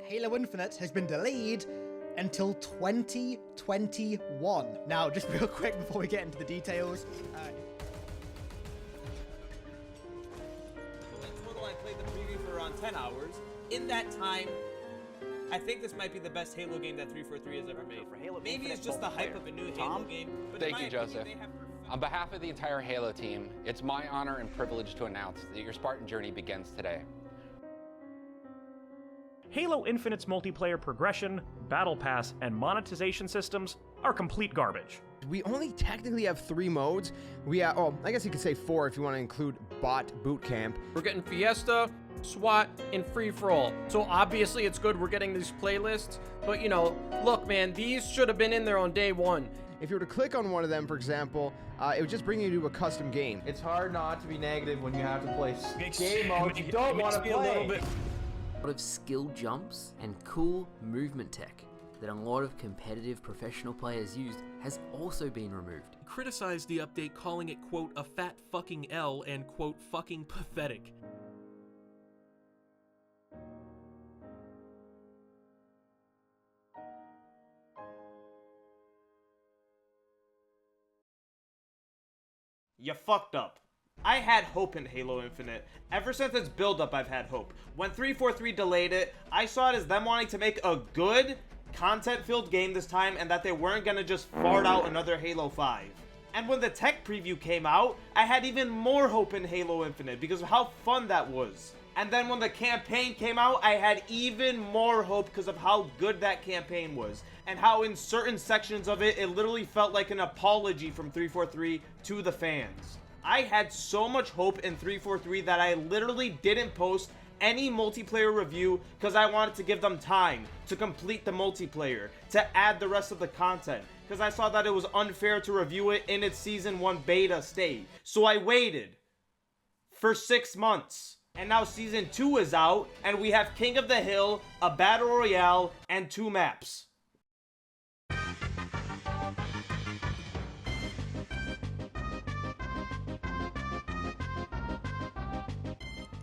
Halo Infinite has been delayed until 2021. Now, just real quick before we get into the details. In total, I played the preview for around 10 hours. In that time, I think this might be the best Halo game that 343 has ever made. Maybe it's just the hype of a new Halo game. But Thank you, Joseph. On behalf of the entire Halo team, it's my honor and privilege to announce that your Spartan journey begins today. Halo Infinite's multiplayer progression, battle pass, and monetization systems are complete garbage. We only technically have 3 modes. We have, oh, I guess you could say 4 if you want to include bot boot camp. We're getting Fiesta, SWAT, and free-for-all. So obviously it's good we're getting these playlists, but you know, look man, these should have been in there on day one. If you were to click on one of them, for example, it would just bring you to a custom game. It's hard not to be negative when you have to play game modes you don't want to play. A lot of skill jumps and cool movement tech that a lot of competitive professional players used has also been removed. Criticized the update, calling it, quote, a fat fucking L and, quote, fucking pathetic. You fucked up. I had hope in Halo Infinite. Ever since its build-up, I've had hope. When 343 delayed it, I saw it as them wanting to make a good, content-filled game this time, and that they weren't gonna just fart out another Halo 5. And when the tech preview came out, I had even more hope in Halo Infinite because of how fun that was. And then when the campaign came out, I had even more hope because of how good that campaign was. And how in certain sections of it, it literally felt like an apology from 343 to the fans. I had so much hope in 343 that I literally didn't post any multiplayer review because I wanted to give them time to complete the multiplayer, to add the rest of the content, because I saw that it was unfair to review it in its Season 1 beta state. So I waited for 6 months. And now Season 2 is out, and we have King of the Hill, a Battle Royale, and 2 maps.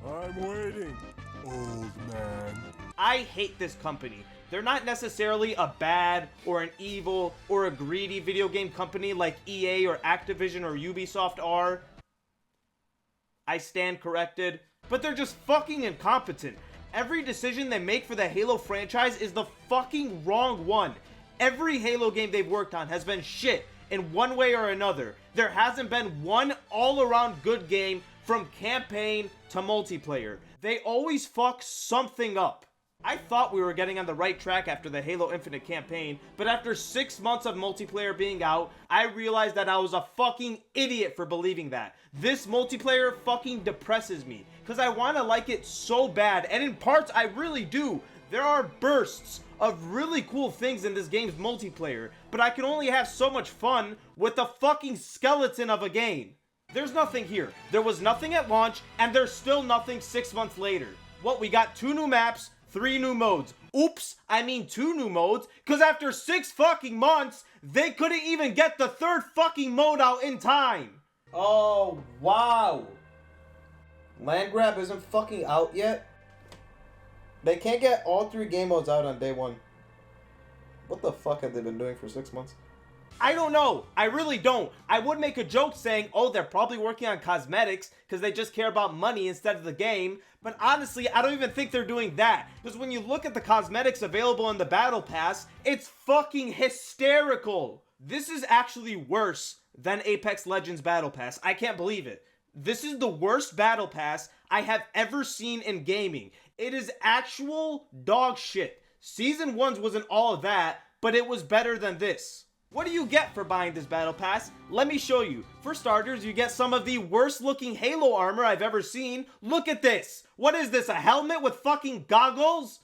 I'm waiting, old man. I hate this company. They're not necessarily a bad or an evil or a greedy video game company like EA or Activision or Ubisoft are. I stand corrected. But they're just fucking incompetent. Every decision they make for the Halo franchise is the fucking wrong one. Every Halo game they've worked on has been shit in one way or another. There hasn't been one all-around good game from campaign to multiplayer. They always fuck something up. I thought we were getting on the right track after the Halo Infinite campaign, but after 6 months of multiplayer being out, I realized that I was a fucking idiot for believing that. This multiplayer fucking depresses me, because I want to like it so bad, and in parts I really do. There are bursts of really cool things in this game's multiplayer, but I can only have so much fun with the fucking skeleton of a game. There's nothing here. There was nothing at launch, and there's still nothing 6 months later. What, we got 2 new maps, 3 new modes. Oops, I mean 2 new modes, because after 6 fucking months, they couldn't even get the 3rd fucking mode out in time. Oh, wow. Land Grab isn't fucking out yet? They can't get all 3 game modes out on day 1. What the fuck have they been doing for 6 months? I don't know. I really don't. I would make a joke saying, oh, they're probably working on cosmetics because they just care about money instead of the game. But honestly, I don't even think they're doing that. Because when you look at the cosmetics available in the Battle Pass, it's fucking hysterical. This is actually worse than Apex Legends Battle Pass. I can't believe it. This is the worst Battle Pass I have ever seen in gaming. It is actual dog shit. Season 1's wasn't all of that, but it was better than this. What do you get for buying this Battle Pass? Let me show you. For starters, you get some of the worst looking Halo armor I've ever seen. Look at this. What is this, a helmet with fucking goggles?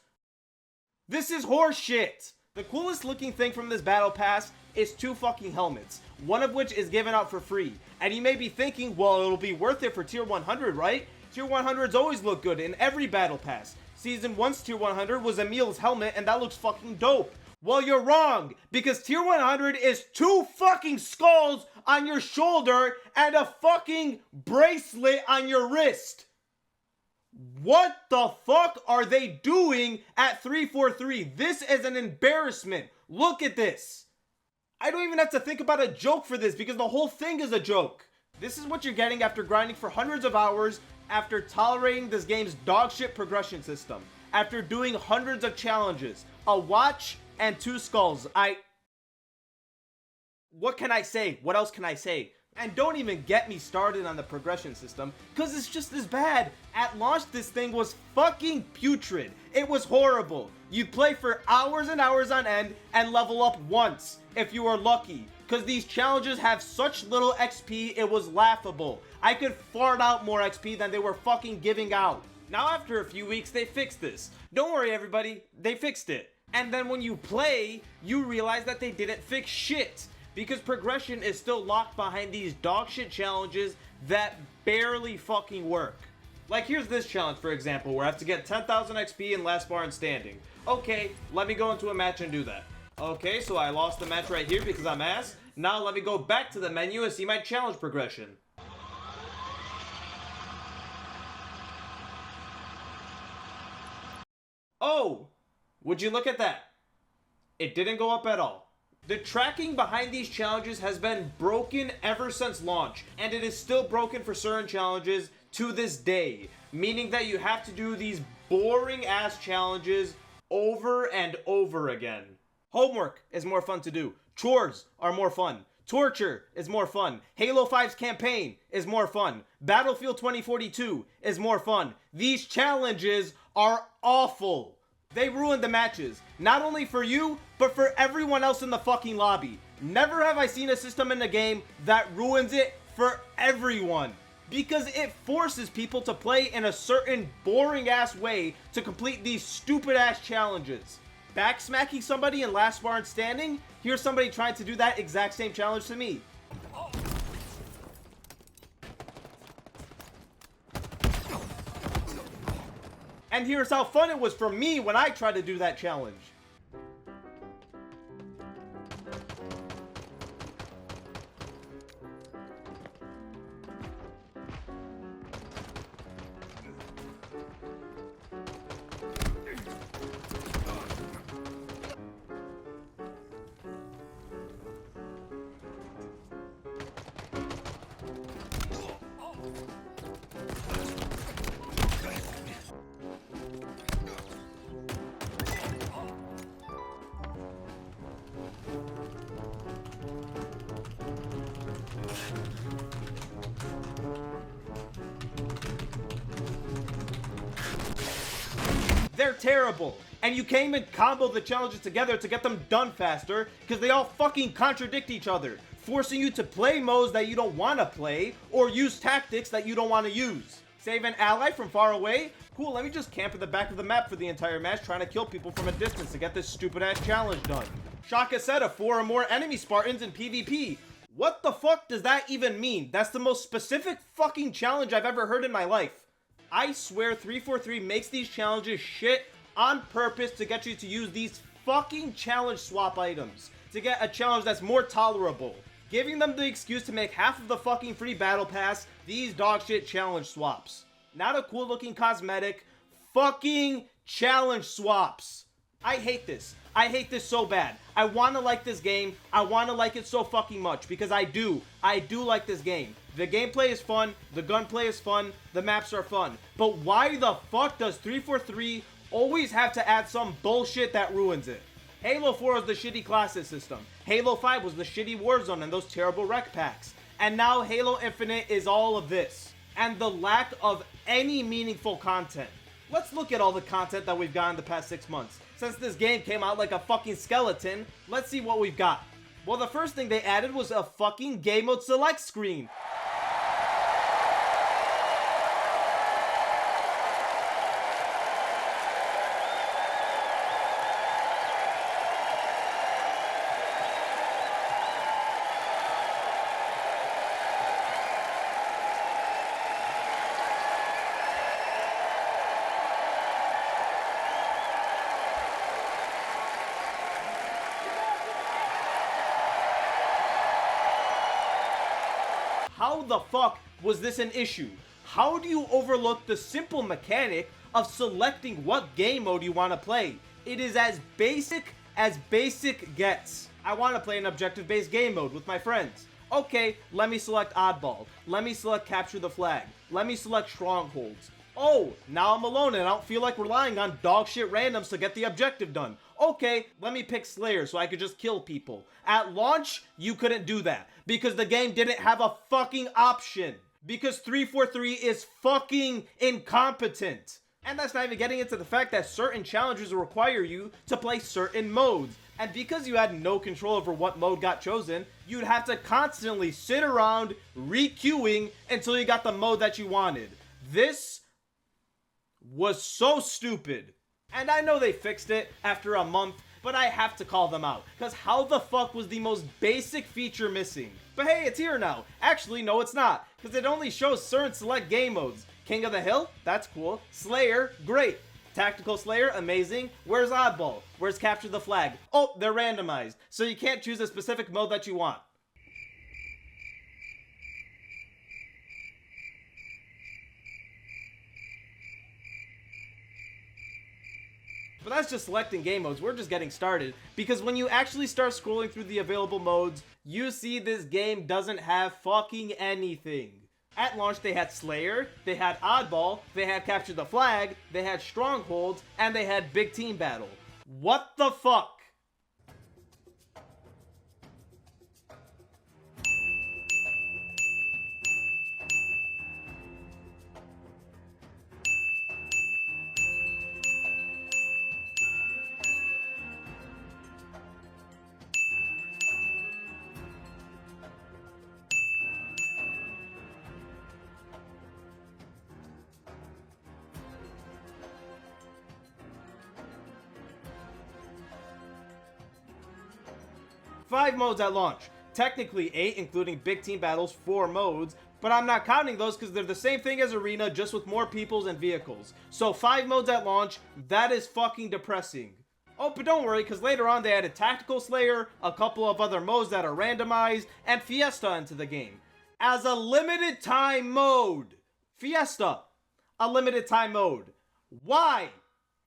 This is horse shit. The coolest looking thing from this Battle Pass is 2 fucking helmets, one of which is given out for free. And you may be thinking, well, it'll be worth it for tier 100, right? Tier 100s always look good in every Battle Pass. Season 1's tier 100 was Emil's helmet, and that looks fucking dope. Well, you're wrong, because tier 100 is 2 fucking skulls on your shoulder and a fucking bracelet on your wrist. What the fuck are they doing at 343? This is an embarrassment. Look at this. I don't even have to think about a joke for this because the whole thing is a joke. This is what you're getting after grinding for hundreds of hours, after tolerating this game's dogshit progression system, after doing hundreds of challenges, a watch, and 2 skulls. What can I say? What else can I say? And don't even get me started on the progression system, because it's just as bad. At launch, this thing was fucking putrid. It was horrible. You'd play for hours and hours on end and level up once, if you were lucky. Because these challenges have such little XP, it was laughable. I could fart out more XP than they were fucking giving out. Now after a few weeks, they fixed this. Don't worry everybody, they fixed it. And then when you play, you realize that they didn't fix shit. Because progression is still locked behind these dogshit challenges that barely fucking work. Like here's this challenge for example, where I have to get 10,000 XP in last bar and standing. Okay, let me go into a match and do that. Okay, so I lost the match right here because I'm ass. Now let me go back to the menu and see my challenge progression. Oh, would you look at that? It didn't go up at all. The tracking behind these challenges has been broken ever since launch, and it is still broken for certain challenges to this day, meaning that you have to do these boring ass challenges over and over again. Homework is more fun to do. Chores are more fun. Torture is more fun. Halo 5's campaign is more fun. Battlefield 2042 is more fun. These challenges are awful. They ruined the matches, not only for you, but for everyone else in the fucking lobby. Never have I seen a system in the game that ruins it for everyone. Because it forces people to play in a certain boring ass way to complete these stupid ass challenges. Backsmacking somebody in last bar and standing? Here's somebody trying to do that exact same challenge to me. And here's how fun it was for me when I tried to do that challenge. They're terrible, and you can't even combo the challenges together to get them done faster because they all fucking contradict each other, forcing you to play modes that you don't want to play or use tactics that you don't want to use. Save an ally from far away? Cool, let me just camp at the back of the map for the entire match trying to kill people from a distance to get this stupid ass challenge done. Shock a set of 4 or more enemy Spartans in PvP. What the fuck does that even mean? That's the most specific fucking challenge I've ever heard in my life. I swear 343 makes these challenges shit on purpose to get you to use these fucking challenge swap items. To get a challenge that's more tolerable. Giving them the excuse to make half of the fucking free battle pass these dogshit challenge swaps. Not a cool looking cosmetic. Fucking challenge swaps. I hate this. I hate this so bad. I want to like this game. I want to like it so fucking much because I do. I do like this game. The gameplay is fun. The gunplay is fun. The maps are fun. But why the fuck does 343 always have to add some bullshit that ruins it? Halo 4 was the shitty classes system. Halo 5 was the shitty Warzone and those terrible rec packs. And now Halo Infinite is all of this. And the lack of any meaningful content. Let's look at all the content that we've gotten the past 6 months. Since this game came out like a fucking skeleton, let's see what we've got. Well, the first thing they added was a fucking game mode select screen. How the fuck was this an issue? How do you overlook the simple mechanic of selecting what game mode you want to play? It is as basic gets. I want to play an objective-based game mode with my friends. Okay, let me select Oddball. Let me select Capture the Flag. Let me select Strongholds. Oh, now I'm alone and I don't feel like relying on dog shit randoms to get the objective done. Okay, let me pick Slayer so I could just kill people. At launch, you couldn't do that because the game didn't have a fucking option. Because 343 is fucking incompetent. And that's not even getting into the fact that certain challenges require you to play certain modes. And because you had no control over what mode got chosen, you'd have to constantly sit around re-queuing until you got the mode that you wanted. This was so stupid. And I know they fixed it after a month, but I have to call them out. Because how the fuck was the most basic feature missing? But hey, it's here now. Actually, no, it's not. Because it only shows certain select game modes. King of the Hill? That's cool. Slayer? Great. Tactical Slayer? Amazing. Where's Oddball? Where's Capture the Flag? Oh, they're randomized. So you can't choose a specific mode that you want. But that's just selecting game modes. We're just getting started. Because when you actually start scrolling through the available modes, you see this game doesn't have fucking anything. At launch, they had Slayer, they had Oddball, they had Capture the Flag, they had Strongholds, and they had Big Team Battle. What the fuck? 5 modes at launch. Technically 8, including Big Team Battles, 4 modes, but I'm not counting those because they're the same thing as Arena, just with more peoples and vehicles. So 5 modes at launch, that is fucking depressing. Oh, but don't worry, because later on they added Tactical Slayer, a couple of other modes that are randomized, and Fiesta into the game. As a limited time mode. Fiesta, a limited time mode. Why?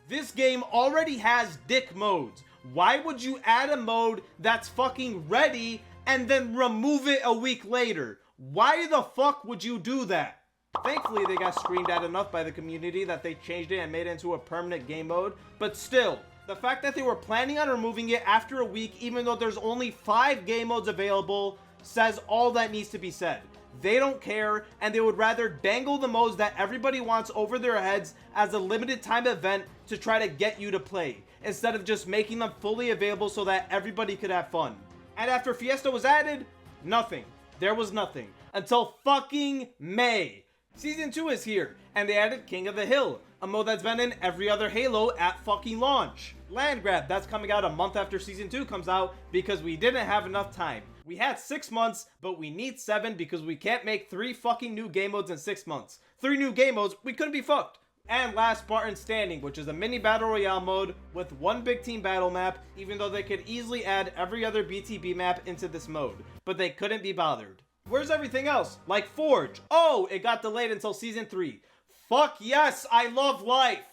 This game already has dick modes. Why would you add a mode that's fucking ready and then remove it a week later? Why the fuck would you do that? Thankfully, they got screamed at enough by the community that they changed it and made it into a permanent game mode, but still, the fact that they were planning on removing it after a week, even though there's only 5 game modes available, says all that needs to be said. They don't care, and they would rather dangle the modes that everybody wants over their heads as a limited time event to try to get you to play, instead of just making them fully available so that everybody could have fun. And after Fiesta was added, nothing. There was nothing. Until fucking May. Season 2 is here, and they added King of the Hill, a mode that's been in every other Halo at fucking launch. Land Grab, that's coming out a month after Season 2 comes out because we didn't have enough time. We had 6 months, but we need 7 because we can't make 3 fucking new game modes in 6 months. 3 new game modes, we couldn't be fucked. And Last Spartan Standing, which is a mini battle royale mode with 1 big team battle map, even though they could easily add every other BTB map into this mode, but they couldn't be bothered. Where's everything else? Like Forge. Oh, it got delayed until Season 3. Fuck yes, I love life.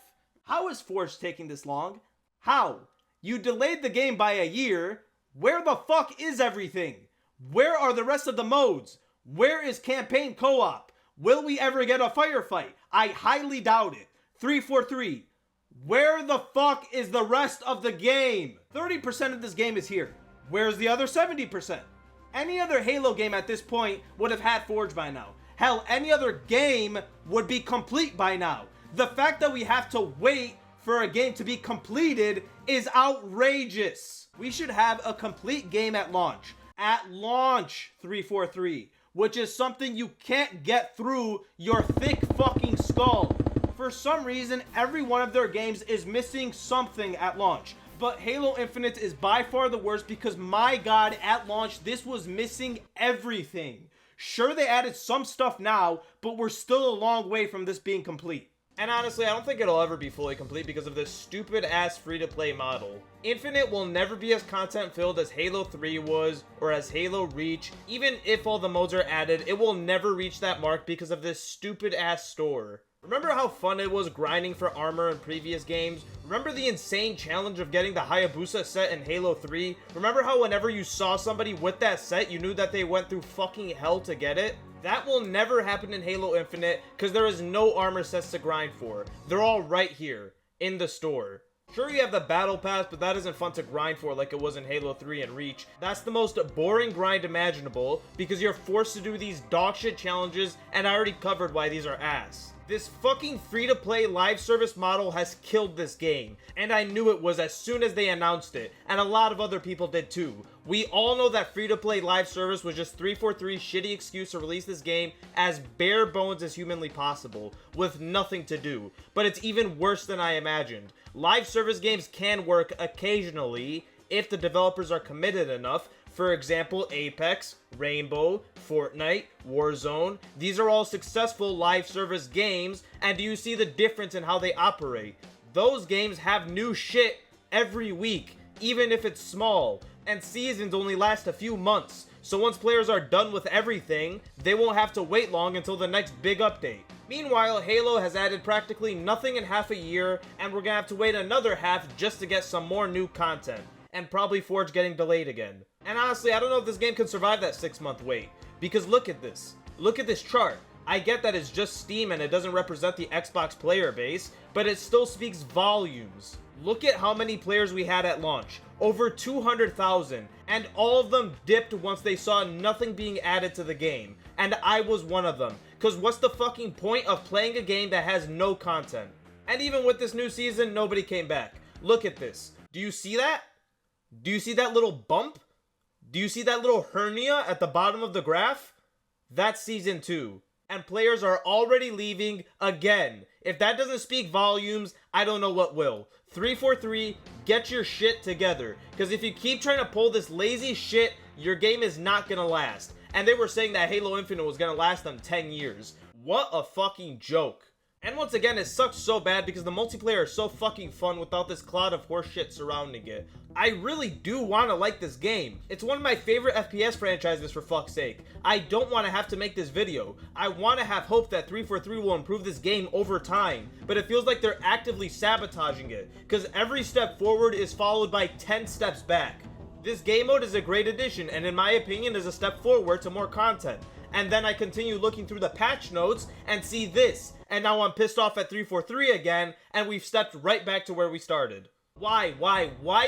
How is Forge taking this long? How? You delayed the game by a year. Where the fuck is everything? Where are the rest of the modes? Where is campaign co-op? Will we ever get a firefight? I highly doubt it. 343. Where the fuck is the rest of the game? 30% of this game is here. Where's the other 70%? Any other Halo game at this point would have had Forge by now. Hell, any other game would be complete by now. The fact that we have to wait for a game to be completed is outrageous. We should have a complete game at launch. At launch, 343. Which is something you can't get through your thick fucking skull. For some reason, every one of their games is missing something at launch. But Halo Infinite is by far the worst because, my god, at launch, this was missing everything. Sure, they added some stuff now, but we're still a long way from this being complete. And honestly, I don't think it'll ever be fully complete because of this stupid-ass free-to-play model. Infinite will never be as content-filled as Halo 3 was, or as Halo Reach. Even if all the modes are added, it will never reach that mark because of this stupid-ass store. Remember how fun it was grinding for armor in previous games? Remember the insane challenge of getting the Hayabusa set in Halo 3? Remember how whenever you saw somebody with that set, you knew that they went through fucking hell to get it? That will never happen in Halo Infinite because there is no armor sets to grind for. They're all right here in the store. Sure, you have the battle pass, but that isn't fun to grind for like it was in Halo 3 and Reach. That's the most boring grind imaginable because you're forced to do these dogshit challenges, and I already covered why these are ass. This fucking free-to-play live service model has killed this game, and I knew it was as soon as they announced it, and a lot of other people did too. We all know that free-to-play live service was just 343's shitty excuse to release this game as bare bones as humanly possible, with nothing to do. But it's even worse than I imagined. Live service games can work occasionally if the developers are committed enough. For example, Apex, Rainbow, Fortnite, Warzone. These are all successful live service games, and do you see the difference in how they operate? Those games have new shit every week, even if it's small, and seasons only last a few months. So once players are done with everything, they won't have to wait long until the next big update. Meanwhile, Halo has added practically nothing in half a year, and we're gonna have to wait another half just to get some more new content. And probably Forge getting delayed again. And honestly, I don't know if this game can survive that 6-month wait. Because look at this. Look at this chart. I get that it's just Steam and it doesn't represent the Xbox player base, but it still speaks volumes. Look at how many players we had at launch. Over 200,000. And all of them dipped once they saw nothing being added to the game. And I was one of them. Because what's the fucking point of playing a game that has no content? And even with this new season, nobody came back. Look at this. Do you see that? Do you see that little bump? Do you see that little hernia at the bottom of the graph? That's Season 2. And players are already leaving again. If that doesn't speak volumes, I don't know what will. 343, get your shit together. Because if you keep trying to pull this lazy shit, your game is not gonna last. And they were saying that Halo Infinite was gonna last them 10 years. What a fucking joke. And once again, it sucks so bad because the multiplayer is so fucking fun without this cloud of horseshit surrounding it. I really do want to like this game. It's one of my favorite FPS franchises, for fuck's sake. I don't want to have to make this video. I want to have hope that 343 will improve this game over time, but it feels like they're actively sabotaging it, because every step forward is followed by 10 steps back. This game mode is a great addition, and in my opinion is a step forward to more content. And then I continue looking through the patch notes and see this. And now I'm pissed off at 343 again, and we've stepped right back to where we started. Why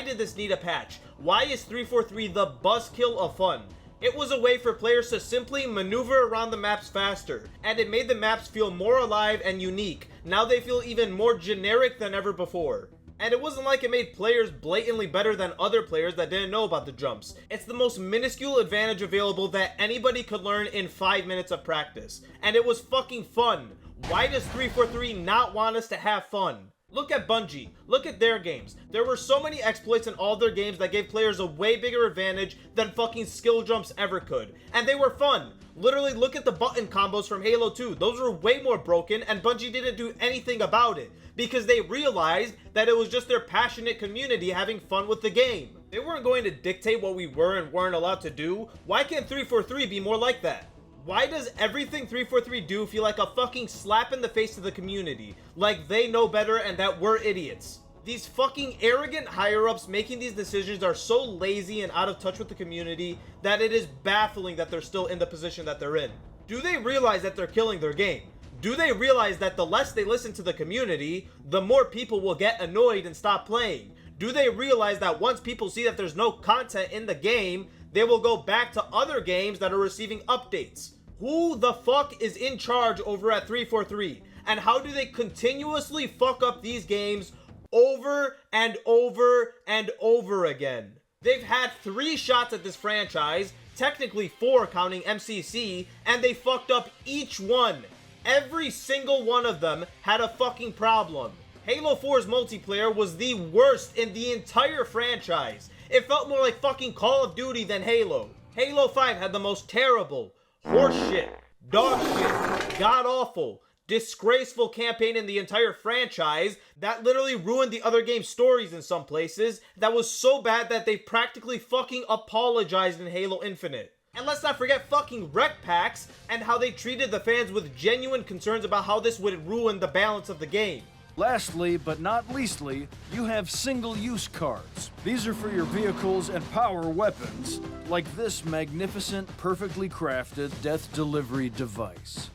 did this need a patch? Why is 343 the buzzkill of fun? It was a way for players to simply maneuver around the maps faster, and it made the maps feel more alive and unique. Now they feel even more generic than ever before. And it wasn't like it made players blatantly better than other players that didn't know about the jumps. It's the most minuscule advantage available that anybody could learn in 5 minutes of practice. And it was fucking fun. Why does 343 not want us to have fun? Look at Bungie. Look at their games. There were so many exploits in all their games that gave players a way bigger advantage than fucking skill jumps ever could. And they were fun. Literally, look at the button combos from Halo 2. Those were way more broken, and Bungie didn't do anything about it. Because they realized that it was just their passionate community having fun with the game. They weren't going to dictate what we were and weren't allowed to do. Why can't 343 be more like that? Why does everything 343 do feel like a fucking slap in the face to the community? Like they know better and that we're idiots. These fucking arrogant higher-ups making these decisions are so lazy and out of touch with the community that it is baffling that they're still in the position that they're in. Do they realize that they're killing their game? Do they realize that the less they listen to the community, the more people will get annoyed and stop playing? Do they realize that once people see that there's no content in the game, they will go back to other games that are receiving updates? Who the fuck is in charge over at 343? And how do they continuously fuck up these games over and over and over again? They've had 3 shots at this franchise, technically 4 counting MCC, and they fucked up each one. Every single one of them had a fucking problem. Halo 4's multiplayer was the worst in the entire franchise. It felt more like fucking Call of Duty than Halo. Halo 5 had the most terrible, horseshit, dog shit, god awful, disgraceful campaign in the entire franchise that literally ruined the other game's stories in some places, that was so bad that they practically fucking apologized in Halo Infinite. And let's not forget fucking rec packs and how they treated the fans with genuine concerns about how this would ruin the balance of the game. Lastly, but not leastly, you have single-use cards. These are for your vehicles and power weapons, like this magnificent, perfectly crafted death delivery device.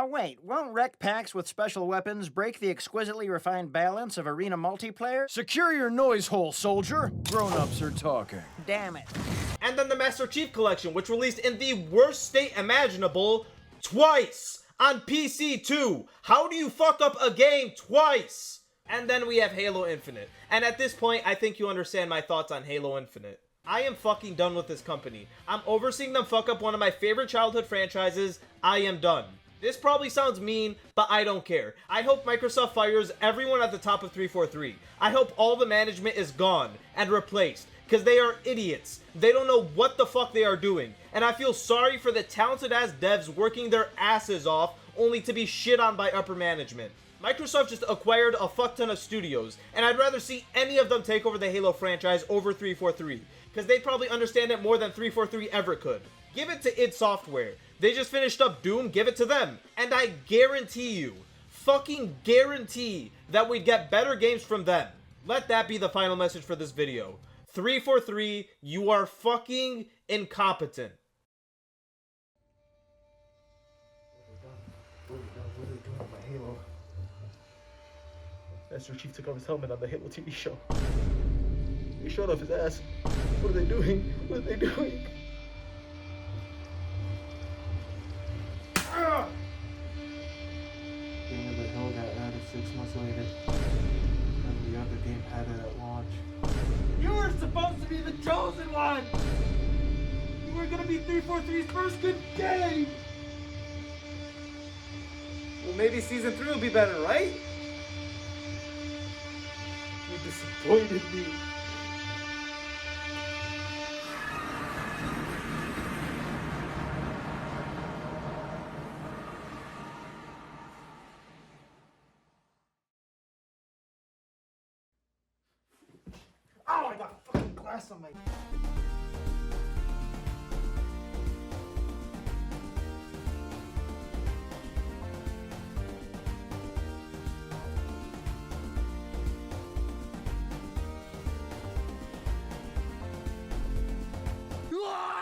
Wait, won't rec packs with special weapons break the exquisitely refined balance of arena multiplayer? Secure your noise hole, soldier! Grown-ups are talking. Damn it. And then the Master Chief Collection, which released in the worst state imaginable twice on PC too. How do you fuck up a game twice? And then we have Halo Infinite. And at this point, I think you understand my thoughts on Halo Infinite. I am fucking done with this company. I'm overseeing them fuck up one of my favorite childhood franchises. I am done. This probably sounds mean, but I don't care. I hope Microsoft fires everyone at the top of 343. I hope all the management is gone and replaced, because they are idiots. They don't know what the fuck they are doing. And I feel sorry for the talented ass devs working their asses off only to be shit on by upper management. Microsoft just acquired a fuck ton of studios, and I'd rather see any of them take over the Halo franchise over 343, because they probably understand it more than 343 ever could. Give it to id Software. They just finished up Doom, give it to them. And I guarantee you, fucking guarantee, that we'd get better games from them. Let that be the final message for this video. 343, you are fucking incompetent. What are they doing with my Halo? Master Chief took off his helmet on the Halo TV show. He showed off his ass. What are they doing? What are they doing? Game of the Hill got added 6 months later. Every other game had it at launch. You were supposed to be the chosen one! You were gonna be 343's first good game! Well, maybe season 3 will be better, right? You disappointed me. Oh, I got fucking glass on my... Ah!